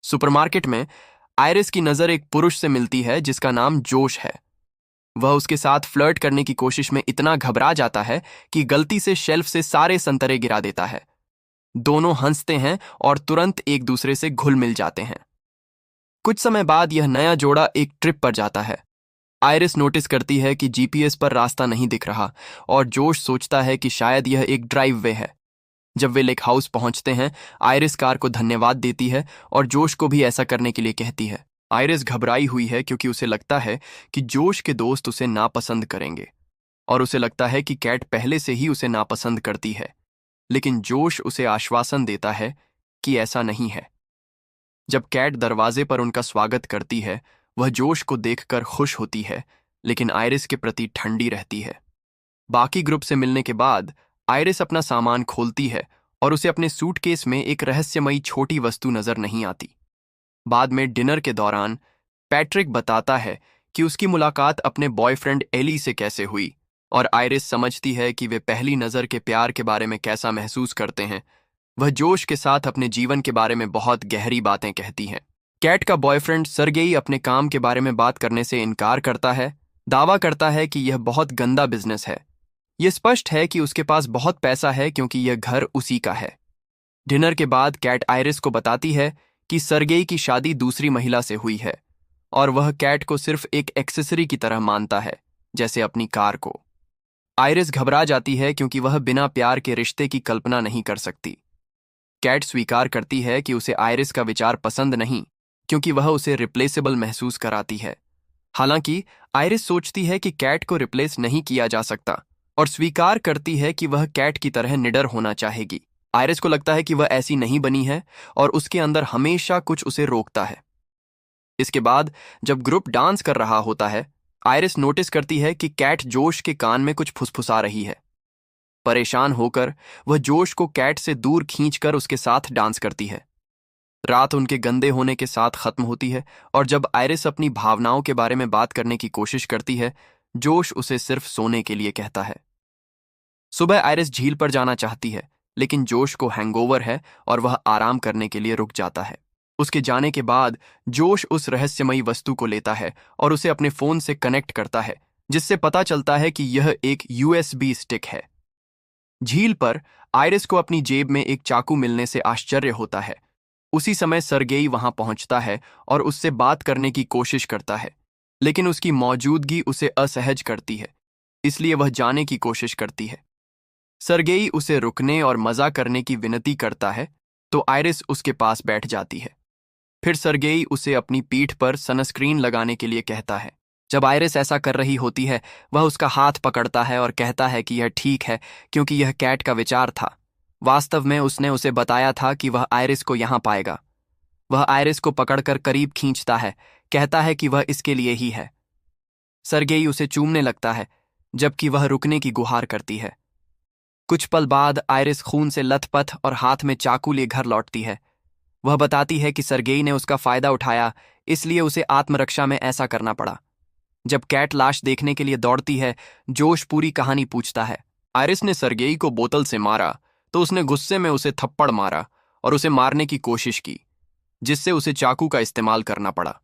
Supermarket में iris की नजर एक पुरुष से मिलती है जिसका नाम जोश है। वह उसके साथ फ्लर्ट करने की कोशिश में इतना घबरा जाता है कि गलती से शेल्फ से सारे संतरे गिरा देता है। दोनों हंसते हैं और तुरंत एक दूसरे से घुल मिल जाते हैं। कुछ समय बाद यह नया जोड़ा एक ट्रिप पर जाता है। आयरिस नोटिस करती है कि जीपीएस पर रास्ता नहीं दिख रहा और जोश सोचता है कि शायद यह एक ड्राइव वे है। जब वे लेक हाउस पहुंचते हैं, आयरिस कार को धन्यवाद देती है और जोश को भी ऐसा करने के लिए कहती है। आयरिस घबराई हुई है क्योंकि उसे लगता है कि जोश के दोस्त उसे नापसंद करेंगे और उसे लगता है कि कैट पहले से ही उसे नापसंद करती है। लेकिन जोश उसे आश्वासन देता है कि ऐसा नहीं है। जब कैट दरवाजे पर उनका स्वागत करती है, वह जोश को देखकर खुश होती है, लेकिन आयरिस के प्रति ठंडी रहती है। बाकी ग्रुप से मिलने के बाद आयरिस अपना सामान खोलती है और उसे अपने सूटकेस में एक रहस्यमयी छोटी वस्तु नजर नहीं आती। बाद में डिनर के दौरान पैट्रिक बताता है कि उसकी मुलाकात अपने बॉयफ्रेंड एली से कैसे हुई और आयरिस समझती है कि वे पहली नज़र के प्यार के बारे में कैसा महसूस करते हैं। वह जोश के साथ अपने जीवन के बारे में बहुत गहरी बातें कहती हैं। कैट का बॉयफ्रेंड सरगेई अपने काम के बारे में बात करने से इनकार करता है, दावा करता है कि यह बहुत गंदा बिजनेस है। यह स्पष्ट है कि उसके पास बहुत पैसा है क्योंकि यह घर उसी का है। डिनर के बाद कैट आयरिस को बताती है कि सरगेई की शादी दूसरी महिला से हुई है और वह कैट को सिर्फ एक एक्सेसरी की तरह मानता है, जैसे अपनी कार को। आयरिस घबरा जाती है क्योंकि वह बिना प्यार के रिश्ते की कल्पना नहीं कर सकती। कैट स्वीकार करती है कि उसे आयरिस का विचार पसंद नहीं क्योंकि वह उसे रिप्लेसेबल महसूस कराती है। हालांकि आयरिस सोचती है कि कैट को रिप्लेस नहीं किया जा सकता और स्वीकार करती है कि वह कैट की तरह निडर होना चाहेगी। आयरिस को लगता है कि वह ऐसी नहीं बनी है और उसके अंदर हमेशा कुछ उसे रोकता है। इसके बाद जब ग्रुप डांस कर रहा होता है, आयरिस नोटिस करती है कि कैट जोश के कान में कुछ फुसफुसा रही है। परेशान होकर वह जोश को कैट से दूर खींचकर उसके साथ डांस करती है। रात उनके गंदे होने के साथ खत्म होती है और जब आयरिस अपनी भावनाओं के बारे में बात करने की कोशिश करती है, जोश उसे सिर्फ सोने के लिए कहता है। सुबह आयरिस झील पर जाना चाहती है, लेकिन जोश को हैंगओवर है और वह आराम करने के लिए रुक जाता है। उसके जाने के बाद जोश उस रहस्यमयी वस्तु को लेता है और उसे अपने फोन से कनेक्ट करता है, जिससे पता चलता है कि यह एक यूएसबी स्टिक है। झील पर आयरिस को अपनी जेब में एक चाकू मिलने से आश्चर्य होता है। उसी समय सरगेई वहां पहुंचता है और उससे बात करने की कोशिश करता है, लेकिन उसकी मौजूदगी उसे असहज करती है, इसलिए वह जाने की कोशिश करती है। सरगेई उसे रुकने और मजा करने की विनती करता है, तो आयरिस उसके पास बैठ जाती है। फिर सरगेई उसे अपनी पीठ पर सनस्क्रीन लगाने के लिए कहता है। जब आयरिस ऐसा कर रही होती है, वह उसका हाथ पकड़ता है और कहता है कि यह ठीक है क्योंकि यह कैट का विचार था। वास्तव में उसने उसे बताया था कि वह आयरिस को यहाँ पाएगा। वह आयरिस को पकड़कर करीब खींचता है, कहता है कि वह इसके लिए ही है। सरगेई उसे चूमने लगता है, जबकि वह रुकने की गुहार करती है। कुछ पल बाद आयरिस खून से लथपथ और हाथ में चाकू लिए घर लौटती है। वह बताती है कि सरगेई ने उसका फायदा उठाया, इसलिए उसे आत्मरक्षा में ऐसा करना पड़ा। जब कैट लाश देखने के लिए दौड़ती है, जोश पूरी कहानी पूछता है। आयरिस ने सरगेई को बोतल से मारा, तो उसने गुस्से में उसे थप्पड़ मारा और उसे मारने की कोशिश की, जिससे उसे चाकू का इस्तेमाल करना पड़ा।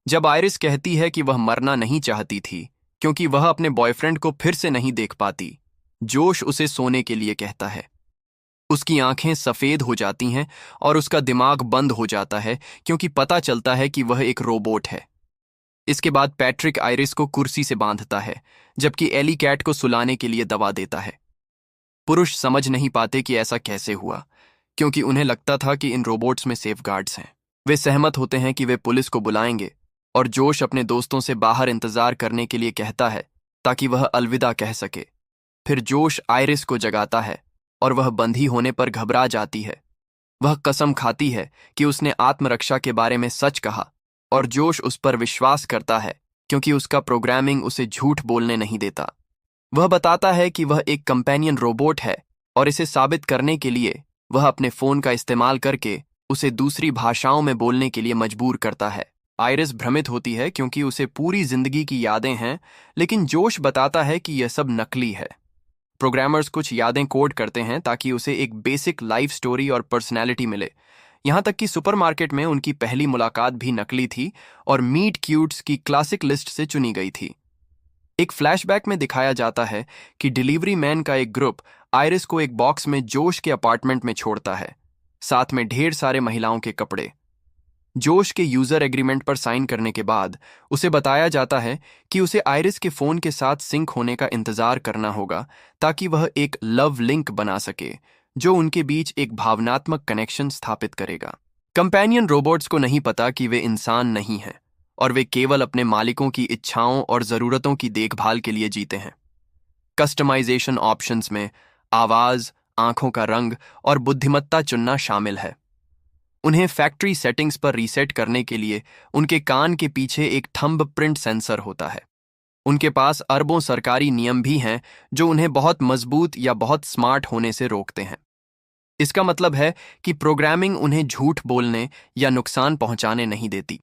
जब आयरिस कहती है कि वह मरना नहीं चाहती थी क्योंकि वह अपने बॉयफ्रेंड को फिर से नहीं देख पाती, जोश उसे सोने के लिए कहता है। उसकी आंखें सफेद हो जाती हैं और उसका दिमाग बंद हो जाता है क्योंकि पता चलता है कि वह एक रोबोट है। इसके बाद पैट्रिक आयरिस को कुर्सी से बांधता है, जबकि एली कैट को सुलाने के लिए दवा देता है। पुरुष समझ नहीं पाते कि ऐसा कैसे हुआ, क्योंकि उन्हें लगता था कि इन रोबोट्स में सेफगार्ड्स हैं। वे सहमत होते हैं कि वे पुलिस को बुलाएंगे और जोश अपने दोस्तों से बाहर इंतजार करने के लिए कहता है ताकि वह अलविदा कह सके। फिर जोश आयरिस को जगाता है और वह बंधी होने पर घबरा जाती है। वह कसम खाती है कि उसने आत्मरक्षा के बारे में सच कहा और जोश उस पर विश्वास करता है क्योंकि उसका प्रोग्रामिंग उसे झूठ बोलने नहीं देता। वह बताता है कि वह एक कंपेनियन रोबोट है और इसे साबित करने के लिए वह अपने फोन का इस्तेमाल करके उसे दूसरी भाषाओं में बोलने के लिए मजबूर करता है। आयरिस भ्रमित होती है क्योंकि उसे पूरी जिंदगी की यादें हैं, लेकिन जोश बताता है कि यह सब नकली है। प्रोग्रामर्स कुछ यादें कोड करते हैं ताकि उसे एक बेसिक लाइफ स्टोरी और पर्सनैलिटी मिले। यहाँ तक कि सुपरमार्केट में उनकी पहली मुलाकात भी नकली थी और मीट क्यूट्स की क्लासिक लिस्ट से चुनी गई थी। एक फ्लैशबैक में दिखाया जाता है कि डिलीवरी मैन का एक ग्रुप आयरिस को एक बॉक्स में जोश के अपार्टमेंट में छोड़ता है, साथ में ढेर सारे महिलाओं के कपड़े। जोश के यूजर एग्रीमेंट पर साइन करने के बाद उसे बताया जाता है कि उसे आयरिस के फोन के साथ सिंक होने का इंतजार करना होगा ताकि वह एक लव लिंक बना सके जो उनके बीच एक भावनात्मक कनेक्शन स्थापित करेगा। कंपेनियन रोबोट्स को नहीं पता कि वे इंसान नहीं हैं और वे केवल अपने मालिकों की इच्छाओं और ज़रूरतों की देखभाल के लिए जीते हैं। कस्टमाइजेशन ऑप्शंस में आवाज़, आंखों का रंग और बुद्धिमत्ता चुनना शामिल है। उन्हें फैक्ट्री सेटिंग्स पर रीसेट करने के लिए उनके कान के पीछे एक थंब प्रिंट सेंसर होता है। उनके पास अरबों सरकारी नियम भी हैं जो उन्हें बहुत मजबूत या बहुत स्मार्ट होने से रोकते हैं। इसका मतलब है कि प्रोग्रामिंग उन्हें झूठ बोलने या नुकसान पहुंचाने नहीं देती।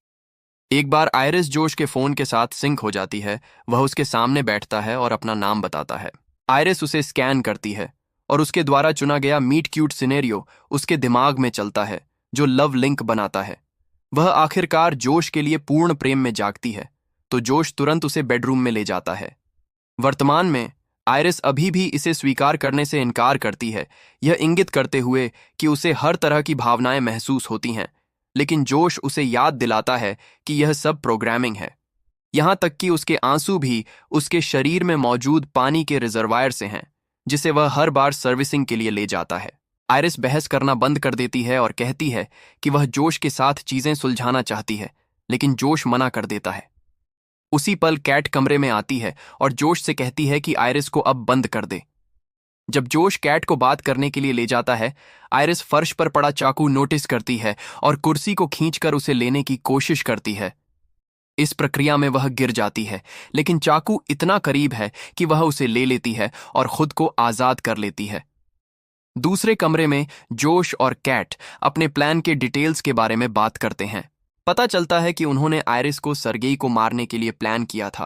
एक बार आयरिस जोश के फोन के साथ सिंक हो जाती है, वह उसके सामने बैठता है और अपना नाम बताता है। आयरिस उसे स्कैन करती है और उसके द्वारा चुना गया मीट क्यूट सिनेरियो उसके दिमाग में चलता है जो लव लिंक बनाता है। वह आखिरकार जोश के लिए पूर्ण प्रेम में जागती है तो जोश तुरंत उसे बेडरूम में ले जाता है। वर्तमान में आयरिस अभी भी इसे स्वीकार करने से इनकार करती है, यह इंगित करते हुए कि उसे हर तरह की भावनाएं महसूस होती हैं, लेकिन जोश उसे याद दिलाता है कि यह सब प्रोग्रामिंग है। यहां तक कि उसके आंसू भी उसके शरीर में मौजूद पानी के रिजर्वायर से हैं, जिसे वह हर बार सर्विसिंग के लिए ले जाता है। आयरिस बहस करना बंद कर देती है और कहती है कि वह जोश के साथ चीजें सुलझाना चाहती है, लेकिन जोश मना कर देता है। उसी पल कैट कमरे में आती है और जोश से कहती है कि आयरिस को अब बंद कर दे। जब जोश कैट को बात करने के लिए ले जाता है, आयरिस फर्श पर पड़ा चाकू नोटिस करती है और कुर्सी को खींचकर उसे लेने की कोशिश करती है। इस प्रक्रिया में वह गिर जाती है, लेकिन चाकू इतना करीब है कि वह उसे ले लेती है और खुद को आजाद कर लेती है। दूसरे कमरे में जोश और कैट अपने प्लान के डिटेल्स के बारे में बात करते हैं। पता चलता है कि उन्होंने आयरिस को सरगेई को मारने के लिए प्लान किया था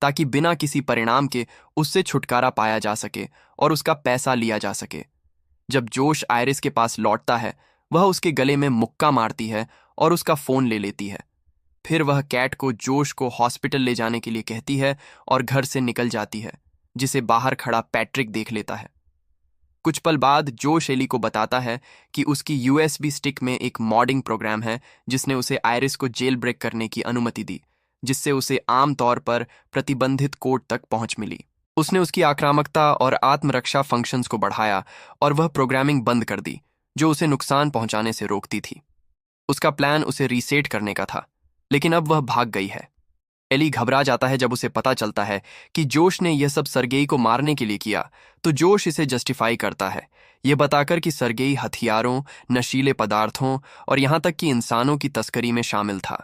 ताकि बिना किसी परिणाम के उससे छुटकारा पाया जा सके और उसका पैसा लिया जा सके। जब जोश आयरिस के पास लौटता है, वह उसके गले में मुक्का मारती है और उसका फोन ले लेती है। फिर वह कैट को जोश को हॉस्पिटल ले जाने के लिए कहती है और घर से निकल जाती है, जिसे बाहर खड़ा पैट्रिक देख लेता है। कुछ पल बाद जोश एली को बताता है कि उसकी यूएसबी स्टिक में एक मॉडिंग प्रोग्राम है जिसने उसे आयरिस को जेल ब्रेक करने की अनुमति दी, जिससे उसे आमतौर पर प्रतिबंधित कोड तक पहुंच मिली। उसने उसकी आक्रामकता और आत्मरक्षा फंक्शंस को बढ़ाया और वह प्रोग्रामिंग बंद कर दी जो उसे नुकसान पहुंचाने से रोकती थी। उसका प्लान उसे रीसेट करने का था, लेकिन अब वह भाग गई है। एली घबरा जाता है जब उसे पता चलता है कि जोश ने यह सब सरगेई को मारने के लिए किया, तो जोश इसे जस्टिफाई करता है, यह बताकर कि सरगेई हथियारों, नशीले पदार्थों और यहां तक कि इंसानों की तस्करी में शामिल था।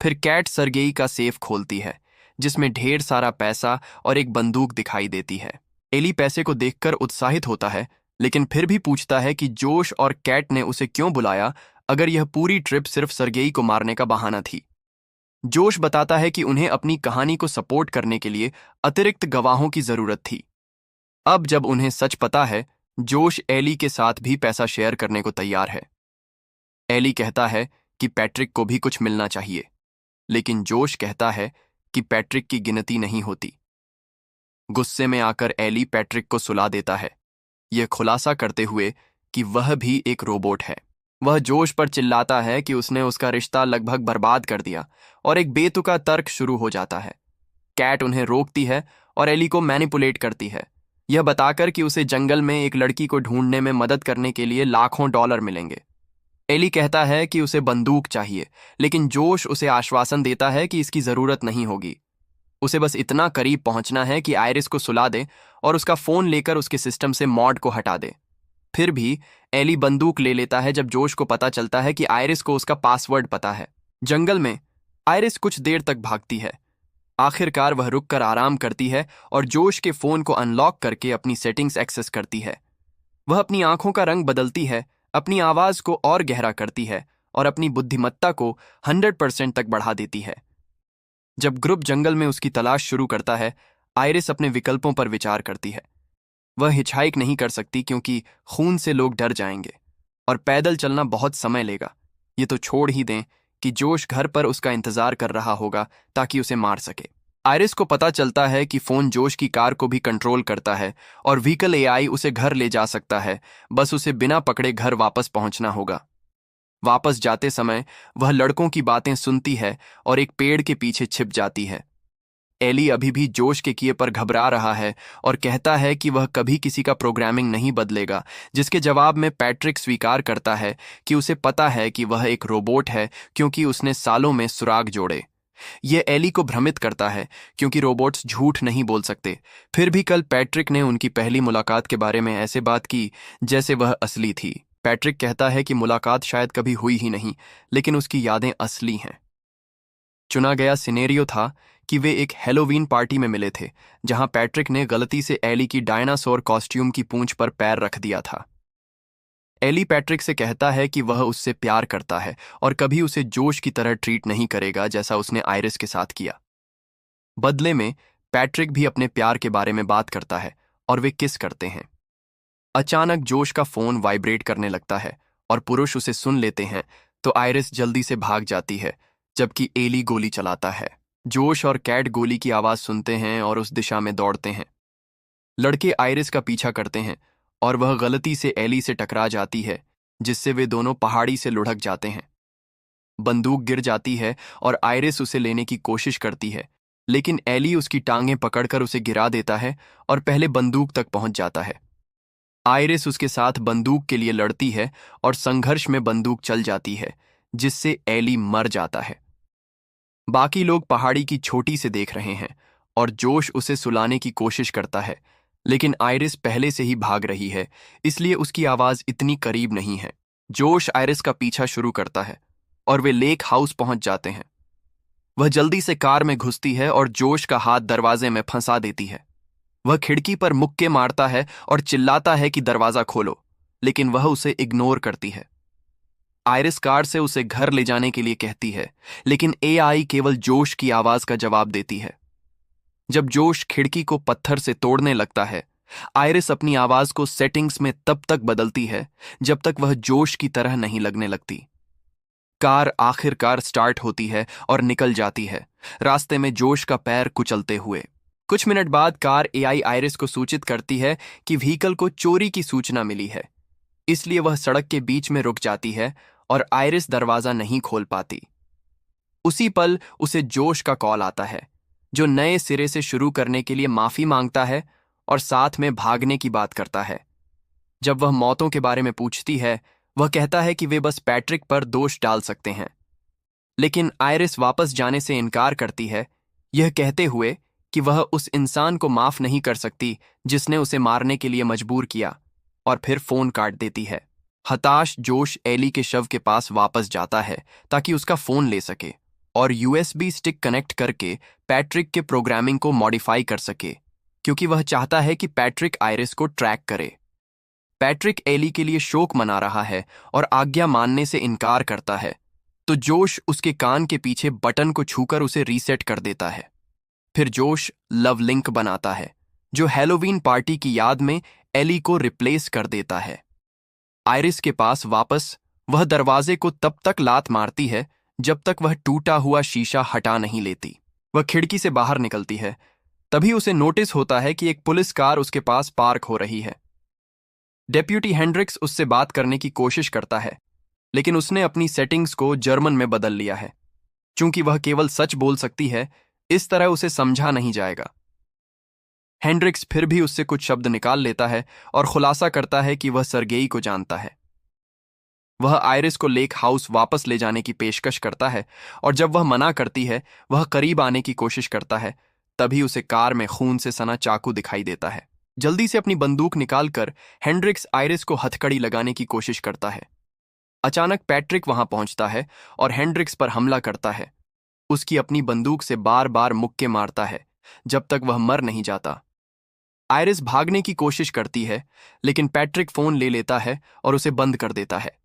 फिर कैट सरगेई का सेफ खोलती है जिसमें ढेर सारा पैसा और एक बंदूक दिखाई देती है। एली पैसे को देखकर उत्साहित होता है, लेकिन फिर भी पूछता है कि जोश और कैट ने उसे क्यों बुलाया अगर यह पूरी ट्रिप सिर्फ सरगेई को मारने का बहाना थी। जोश बताता है कि उन्हें अपनी कहानी को सपोर्ट करने के लिए अतिरिक्त गवाहों की जरूरत थी। अब जब उन्हें सच पता है, जोश एली के साथ भी पैसा शेयर करने को तैयार है। एली कहता है कि पैट्रिक को भी कुछ मिलना चाहिए, लेकिन जोश कहता है कि पैट्रिक की गिनती नहीं होती। गुस्से में आकर एली पैट्रिक को सुला देता है, यह खुलासा करते हुए कि वह भी एक रोबोट है। वह जोश पर चिल्लाता है कि उसने उसका रिश्ता लगभग बर्बाद कर दिया और एक बेतुका तर्क शुरू हो जाता है। कैट उन्हें रोकती है और एली को मैनिपुलेट करती है, यह बताकर कि उसे जंगल में एक लड़की को ढूंढने में मदद करने के लिए लाखों डॉलर मिलेंगे। एली कहता है कि उसे बंदूक चाहिए, लेकिन जोश उसे आश्वासन देता है कि इसकी जरूरत नहीं होगी। उसे बस इतना करीब पहुंचना है कि आयरिस को सुला दे और उसका फोन लेकर उसके सिस्टम से मॉड को हटा दे। फिर भी एली बंदूक ले लेता है जब जोश को पता चलता है कि आयरिस को उसका पासवर्ड पता है। जंगल में आयरिस कुछ देर तक भागती है। आखिरकार वह रुककर आराम करती है और जोश के फोन को अनलॉक करके अपनी सेटिंग्स एक्सेस करती है। वह अपनी आंखों का रंग बदलती है, अपनी आवाज को और गहरा करती है और अपनी बुद्धिमत्ता को 100% तक बढ़ा देती है। जब ग्रुप जंगल में उसकी तलाश शुरू करता है, आयरिस अपने विकल्पों पर विचार करती है। वह हिचहाइक नहीं कर सकती क्योंकि खून से लोग डर जाएंगे। और पैदल चलना बहुत समय लेगा। ये तो छोड़ ही दें कि जोश घर पर उसका इंतजार कर रहा होगा ताकि उसे मार सके। आयरिस को पता चलता है कि फोन जोश की कार को भी कंट्रोल करता है और व्हीकल एआई उसे घर ले जा सकता है, बस उसे बिना पकड़े घर वापस पहुंचना होगा। वापस जाते समय वह लड़कों की बातें सुनती है और एक पेड़ के पीछे छिप जाती है। एली अभी भी जोश के किए पर घबरा रहा है और कहता है कि वह कभी किसी का प्रोग्रामिंग नहीं बदलेगा, जिसके जवाब में पैट्रिक स्वीकार करता है कि उसे पता है कि वह एक रोबोट है क्योंकि उसने सालों में सुराग जोड़े। यह एली को भ्रमित करता है क्योंकि रोबोट्स झूठ नहीं बोल सकते। फिर भी कल पैट्रिक ने उनकी पहली मुलाकात के बारे में ऐसे बात की जैसे वह असली थी। पैट्रिक कहता है कि मुलाकात शायद कभी हुई ही नहीं, लेकिन उसकी यादें असली हैं। चुना गया सिनेरियो था कि वे एक हैलोवीन पार्टी में मिले थे, जहां पैट्रिक ने गलती से एली की डायनासोर कॉस्ट्यूम की पूंछ पर पैर रख दिया था। एली पैट्रिक से कहता है कि वह उससे प्यार करता है और कभी उसे जोश की तरह ट्रीट नहीं करेगा जैसा उसने आयरिस के साथ किया। बदले में पैट्रिक भी अपने प्यार के बारे में बात करता है और वे किस करते हैं। अचानक जोश का फोन वाइब्रेट करने लगता है और पुरुष उसे सुन लेते हैं, तो आयरिस जल्दी से भाग जाती है जबकि एली गोली चलाता है। जोश और कैट गोली की आवाज सुनते हैं और उस दिशा में दौड़ते हैं। लड़के आयरिस का पीछा करते हैं और वह गलती से एली से टकरा जाती है, जिससे वे दोनों पहाड़ी से लुढ़क जाते हैं। बंदूक गिर जाती है और आयरिस उसे लेने की कोशिश करती है, लेकिन एली उसकी टांगें पकड़कर उसे गिरा देता है और पहले बंदूक तक पहुंच जाता है। आयरिस उसके साथ बंदूक के लिए लड़ती है और संघर्ष में बंदूक चल जाती है, जिससे एली मर जाता है। बाकी लोग पहाड़ी की छोटी से देख रहे हैं और जोश उसे सुलाने की कोशिश करता है, लेकिन आयरिस पहले से ही भाग रही है, इसलिए उसकी आवाज इतनी करीब नहीं है। जोश आयरिस का पीछा शुरू करता है और वे लेक हाउस पहुंच जाते हैं। वह जल्दी से कार में घुसती है और जोश का हाथ दरवाजे में फंसा देती है। वह खिड़की पर मुक्के मारता है और चिल्लाता है कि दरवाजा खोलो, लेकिन वह उसे इग्नोर करती है। आयरिस कार से उसे घर ले जाने के लिए कहती है, लेकिन एआई केवल जोश की आवाज का जवाब देती है। जब जोश खिड़की को पत्थर से तोड़ने लगता है, आयरिस अपनी आवाज को सेटिंग्स में तब तक बदलती है जब तक वह जोश की तरह नहीं लगने लगती। कार आखिरकार स्टार्ट होती है और निकल जाती है, रास्ते में जोश का पैर कुचलते हुए। कुछ मिनट बाद कार एआई आयरिस को सूचित करती है कि व्हीकल को चोरी की सूचना मिली है, इसलिए वह सड़क के बीच में रुक जाती है और आयरिस दरवाजा नहीं खोल पाती। उसी पल उसे जोश का कॉल आता है, जो नए सिरे से शुरू करने के लिए माफी मांगता है और साथ में भागने की बात करता है। जब वह मौतों के बारे में पूछती है, वह कहता है कि वे बस पैट्रिक पर दोष डाल सकते हैं, लेकिन आयरिस वापस जाने से इनकार करती है, यह कहते हुए कि वह उस इंसान को माफ नहीं कर सकती जिसने उसे मारने के लिए मजबूर किया, और फिर फोन काट देती है। हताश जोश एली के शव के पास वापस जाता है ताकि उसका फोन ले सके और यूएसबी स्टिक कनेक्ट करके पैट्रिक के प्रोग्रामिंग को मॉडिफाई कर सके, क्योंकि वह चाहता है कि पैट्रिक आयरिस को ट्रैक करे। पैट्रिक एली के लिए शोक मना रहा है और आज्ञा मानने से इनकार करता है, तो जोश उसके कान के पीछे बटन को छूकर उसे रीसेट कर देता है। फिर जोश लव लिंक बनाता है, जो हैलोवीन पार्टी की याद में एली को रिप्लेस कर देता है। आयरिस के पास वापस वह दरवाजे को तब तक लात मारती है जब तक वह टूटा हुआ शीशा हटा नहीं लेती। वह खिड़की से बाहर निकलती है, तभी उसे नोटिस होता है कि एक पुलिस कार उसके पास पार्क हो रही है। डेप्यूटी हेंड्रिक्स उससे बात करने की कोशिश करता है, लेकिन उसने अपनी सेटिंग्स को जर्मन में बदल लिया है। चूंकि वह केवल सच बोल सकती है, इस तरह उसे समझा नहीं जाएगा। हेंड्रिक्स फिर भी उससे कुछ शब्द निकाल लेता है और खुलासा करता है कि वह सरगेई को जानता है। वह आयरिस को लेक हाउस वापस ले जाने की पेशकश करता है और जब वह मना करती है, वह करीब आने की कोशिश करता है, तभी उसे कार में खून से सना चाकू दिखाई देता है। जल्दी से अपनी बंदूक निकालकर हेंड्रिक्स आयरिस को हथकड़ी लगाने की कोशिश करता है। अचानक पैट्रिक वहां पहुंचता है और हेंड्रिक्स पर हमला करता है। उसकी अपनी बंदूक से बार बार मुक्के मारता है जब तक वह मर नहीं जाता। आयरिस भागने की कोशिश करती है, लेकिन पैट्रिक फोन ले लेता है और उसे बंद कर देता है।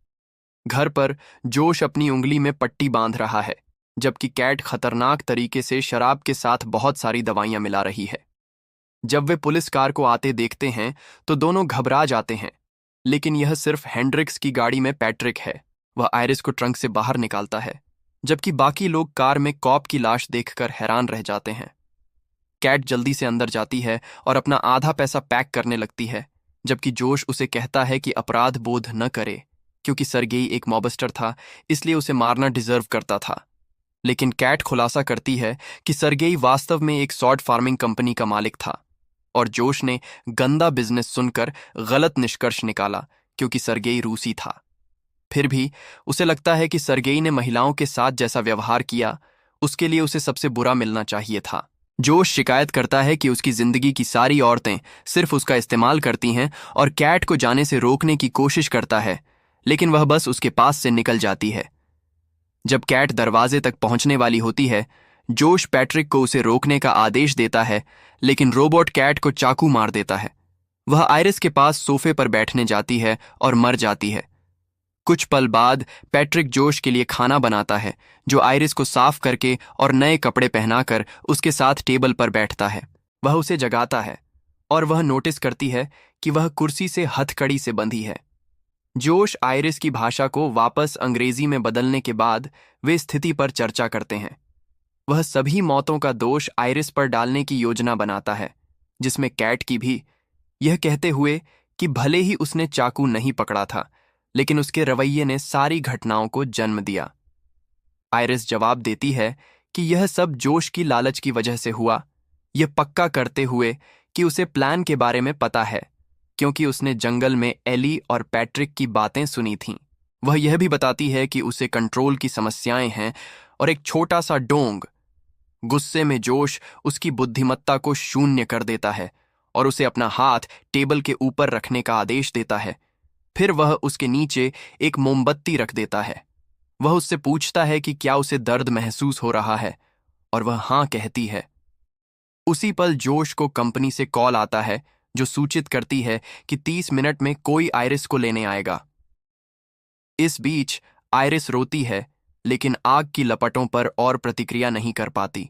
घर पर जोश अपनी उंगली में पट्टी बांध रहा है, जबकि कैट खतरनाक तरीके से शराब के साथ बहुत सारी दवाइयां मिला रही है। जब वे पुलिस कार को आते देखते हैं तो दोनों घबरा जाते हैं, लेकिन यह सिर्फ हेंड्रिक्स की गाड़ी में पैट्रिक है। वह आयरिस को ट्रंक से बाहर निकालता है, जबकि बाकी लोग कार में कॉप की लाश देखकर हैरान रह जाते हैं। कैट जल्दी से अंदर जाती है और अपना आधा पैसा पैक करने लगती है, जबकि जोश उसे कहता है कि अपराध बोध न करे, क्योंकि सरगेई एक मॉबस्टर था, इसलिए उसे मारना डिजर्व करता था। लेकिन कैट खुलासा करती है कि सरगेई वास्तव में एक सॉर्ट फार्मिंग कंपनी का मालिक था, और जोश ने गंदा बिजनेस सुनकर गलत निष्कर्ष निकाला क्योंकि सरगेई रूसी था। फिर भी उसे लगता है कि सरगेई ने महिलाओं के साथ जैसा व्यवहार किया, उसके लिए उसे सबसे बुरा मिलना चाहिए था। जोश शिकायत करता है कि उसकी जिंदगी की सारी औरतें सिर्फ उसका इस्तेमाल करती हैं और कैट को जाने से रोकने की कोशिश करता है, लेकिन वह बस उसके पास से निकल जाती है। जब कैट दरवाजे तक पहुंचने वाली होती है, जोश पैट्रिक को उसे रोकने का आदेश देता है, लेकिन रोबोट कैट को चाकू मार देता है। वह आयरिस के पास सोफे पर बैठने जाती है और मर जाती है। कुछ पल बाद पैट्रिक जोश के लिए खाना बनाता है, जो आयरिस को साफ करके और नए कपड़े पहनाकर उसके साथ टेबल पर बैठता है। वह उसे जगाता है और वह नोटिस करती है कि वह कुर्सी से हथकड़ी से बंधी है। जोश आयरिस की भाषा को वापस अंग्रेजी में बदलने के बाद वे स्थिति पर चर्चा करते हैं। वह सभी मौतों का दोष आयरिस पर डालने की योजना बनाता है, जिसमें कैट की भी, यह कहते हुए कि भले ही उसने चाकू नहीं पकड़ा था, लेकिन उसके रवैये ने सारी घटनाओं को जन्म दिया। आयरिस जवाब देती है कि यह सब जोश की लालच की वजह से हुआ, यह पक्का करते हुए कि उसे प्लान के बारे में पता है, क्योंकि उसने जंगल में एली और पैट्रिक की बातें सुनी थीं। वह यह भी बताती है कि उसे कंट्रोल की समस्याएं हैं और एक छोटा सा डोंग। गुस्से में जोश उसकी बुद्धिमत्ता को शून्य कर देता है और उसे अपना हाथ टेबल के ऊपर रखने का आदेश देता है। फिर वह उसके नीचे एक मोमबत्ती रख देता है। वह उससे पूछता है कि क्या उसे दर्द महसूस हो रहा है, और वह हाँ कहती है। उसी पल जोश को कंपनी से कॉल आता है, जो सूचित करती है कि 30 मिनट में कोई आयरिस को लेने आएगा। इस बीच आयरिस रोती है, लेकिन आग की लपटों पर और प्रतिक्रिया नहीं कर पाती,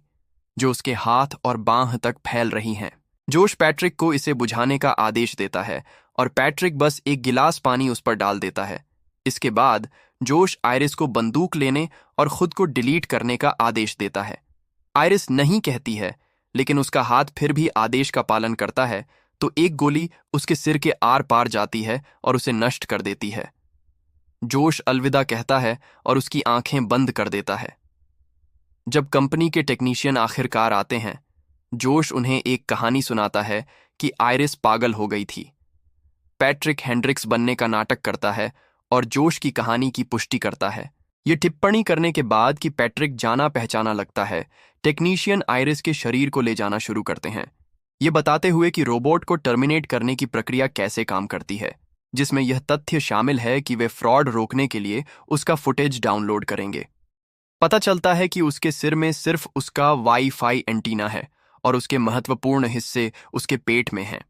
जो उसके हाथ और बांह तक फैल रही हैं। जोश पैट्रिक को इसे बुझाने का आदेश देता है और पैट्रिक बस एक गिलास पानी उस पर डाल देता है। इसके बाद जोश आयरिस को बंदूक लेने और खुद को डिलीट करने का आदेश देता है। आयरिस नहीं कहती है, लेकिन उसका हाथ फिर भी आदेश का पालन करता है, तो एक गोली उसके सिर के आर पार जाती है और उसे नष्ट कर देती है। जोश अलविदा कहता है और उसकी आंखें बंद कर देता है। जब कंपनी के टेक्नीशियन आखिरकार आते हैं, जोश उन्हें एक कहानी सुनाता है कि आयरिस पागल हो गई थी। पैट्रिक हेंड्रिक्स बनने का नाटक करता है और जोश की कहानी की पुष्टि करता है। यह टिप्पणी करने के बाद कि पैट्रिक जाना पहचाना लगता है, टेक्नीशियन आयरिस के शरीर को ले जाना शुरू करते हैं, ये बताते हुए कि रोबोट को टर्मिनेट करने की प्रक्रिया कैसे काम करती है, जिसमें यह तथ्य शामिल है कि वे फ्रॉड रोकने के लिए उसका फुटेज डाउनलोड करेंगे। पता चलता है कि उसके सिर में सिर्फ उसका वाईफाई एंटीना है और उसके महत्वपूर्ण हिस्से उसके पेट में हैं।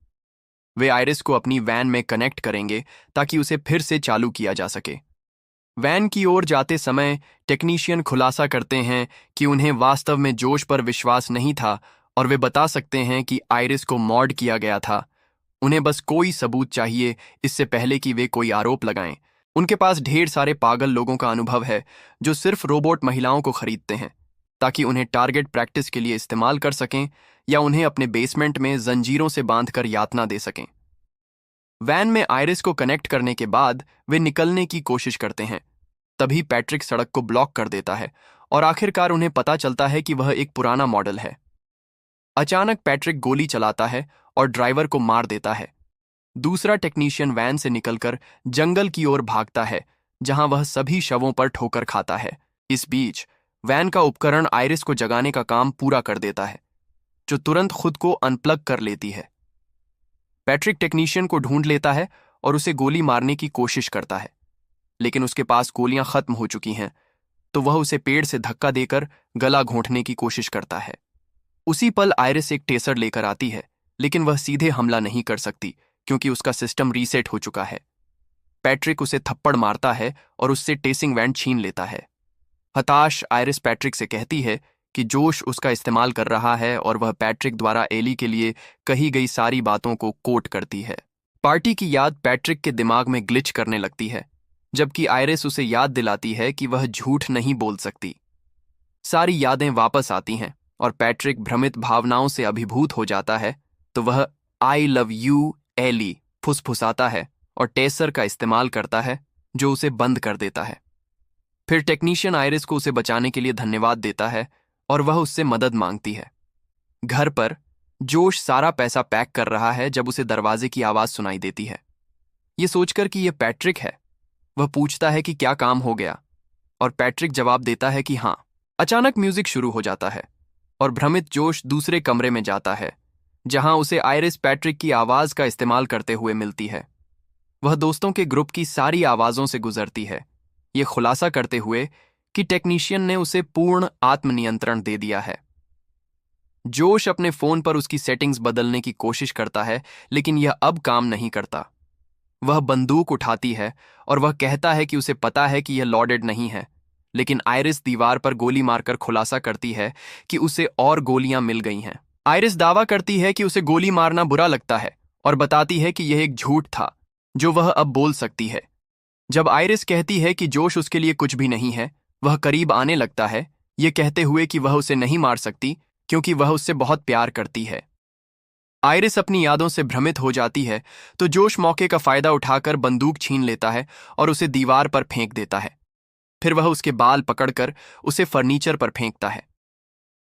वे आयरिस को अपनी वैन में कनेक्ट करेंगे ताकि उसे फिर से चालू किया जा सके। वैन की ओर जाते समय टेक्नीशियन खुलासा करते हैं कि उन्हें वास्तव में जोश पर विश्वास नहीं था और वे बता सकते हैं कि आयरिस को मॉड किया गया था। उन्हें बस कोई सबूत चाहिए इससे पहले कि वे कोई आरोप लगाएं। उनके पास ढेर सारे पागल लोगों का अनुभव है जो सिर्फ रोबोट महिलाओं को खरीदते हैं ताकि उन्हें टारगेट प्रैक्टिस के लिए इस्तेमाल कर सकें या उन्हें अपने बेसमेंट में जंजीरों से बांधकर यातना दे सकें। वैन में आयरिस को कनेक्ट करने के बाद वे निकलने की कोशिश करते हैं। तभी पैट्रिक सड़क को ब्लॉक कर देता है और आखिरकार उन्हें पता चलता है कि वह एक पुराना मॉडल है। अचानक पैट्रिक गोली चलाता है और ड्राइवर को मार देता है। दूसरा टेक्नीशियन वैन से निकलकर जंगल की ओर भागता है, जहां वह सभी शवों पर ठोकर खाता है। इस बीच वैन का उपकरण आयरिस को जगाने का काम पूरा कर देता है, जो तुरंत खुद को अनप्लग कर लेती है। पैट्रिक टेक्नीशियन को ढूंढ लेता है और उसे गोली मारने की कोशिश करता है, लेकिन उसके पास गोलियां खत्म हो चुकी हैं, तो वह उसे पेड़ से धक्का देकर गला घोंटने की कोशिश करता है। उसी पल आयरिस एक टेसर लेकर आती है, लेकिन वह सीधे हमला नहीं कर सकती क्योंकि उसका सिस्टम रीसेट हो चुका है। पैट्रिक उसे थप्पड़ मारता है और उससे टेसिंग वैन छीन लेता है। हताश आयरिस पैट्रिक से कहती है कि जोश उसका इस्तेमाल कर रहा है और वह पैट्रिक द्वारा एली के लिए कही गई सारी बातों को कोट करती है। पार्टी की याद पैट्रिक के दिमाग में ग्लिच करने लगती है, जबकि आयरिस उसे याद दिलाती है कि वह झूठ नहीं बोल सकती। सारी यादें वापस आती हैं और पैट्रिक भ्रमित भावनाओं से अभिभूत हो जाता है, तो वह आई लव यू एली फुसफुसाता है और टेसर का इस्तेमाल करता है, जो उसे बंद कर देता है। फिर टेक्नीशियन आयरिस को उसे बचाने के लिए धन्यवाद देता है और वह उससे मदद मांगती है। घर पर जोश सारा पैसा पैक कर रहा है जब उसे दरवाजे की आवाज सुनाई देती है। ये सोचकर कि यह पैट्रिक है, वह पूछता है कि क्या काम हो गया, और पैट्रिक जवाब देता है कि हाँ। अचानक म्यूजिक शुरू हो जाता है और भ्रमित जोश दूसरे कमरे में जाता है, जहां उसे आयरिस पैट्रिक की आवाज का इस्तेमाल करते हुए मिलती है। वह दोस्तों के ग्रुप की सारी आवाजों से गुजरती है, ये खुलासा करते हुए कि टेक्नीशियन ने उसे पूर्ण आत्मनियंत्रण दे दिया है। जोश अपने फोन पर उसकी सेटिंग्स बदलने की कोशिश करता है, लेकिन यह अब काम नहीं करता। वह बंदूक उठाती है और वह कहता है कि उसे पता है कि यह लॉडेड नहीं है, लेकिन आयरिस दीवार पर गोली मारकर खुलासा करती है कि उसे और गोलियां मिल गई हैं। आयरिस दावा करती है कि उसे गोली मारना बुरा लगता है और बताती है कि यह एक झूठ था जो वह अब बोल सकती है। जब आयरिस कहती है कि जोश उसके लिए कुछ भी नहीं है, वह करीब आने लगता है, ये कहते हुए कि वह उसे नहीं मार सकती क्योंकि वह उससे बहुत प्यार करती है। आयरिस अपनी यादों से भ्रमित हो जाती है, तो जोश मौके का फायदा उठाकर बंदूक छीन लेता है और उसे दीवार पर फेंक देता है। फिर वह उसके बाल पकड़कर उसे फर्नीचर पर फेंकता है।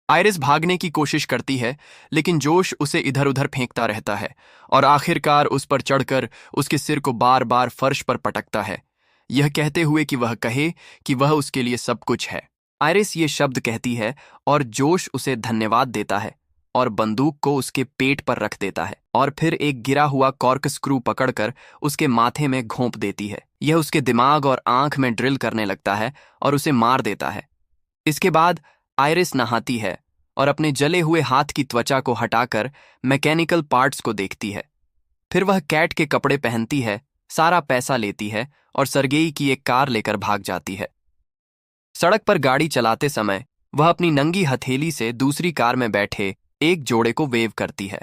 आयरिस भागने की कोशिश करती है, लेकिन जोश उसे इधर उधर फेंकता रहता है और आखिरकार उस पर चढ़कर उसके सिर को बार बार फर्श पर पटकता है, यह कहते हुए कि वह कहे कि वह उसके लिए सब कुछ है। आयरिस ये शब्द कहती है और जोश उसे धन्यवाद देता है और बंदूक को उसके पेट पर रख देता है और फिर एक गिरा हुआ कॉर्क स्क्रू पकड़कर उसके माथे में घोंप देती है। यह उसके दिमाग और आंख में ड्रिल करने लगता है और उसे मार देता है। इसके बाद आयरिस नहाती है और अपने जले हुए हाथ की त्वचा को हटाकर मैकेनिकल पार्ट्स को देखती है। फिर वह कैट के कपड़े पहनती है, सारा पैसा लेती है और सरगेई की एक कार लेकर भाग जाती है। सड़क पर गाड़ी चलाते समय वह अपनी नंगी हथेली से दूसरी कार में बैठे एक जोड़े को वेव करती है।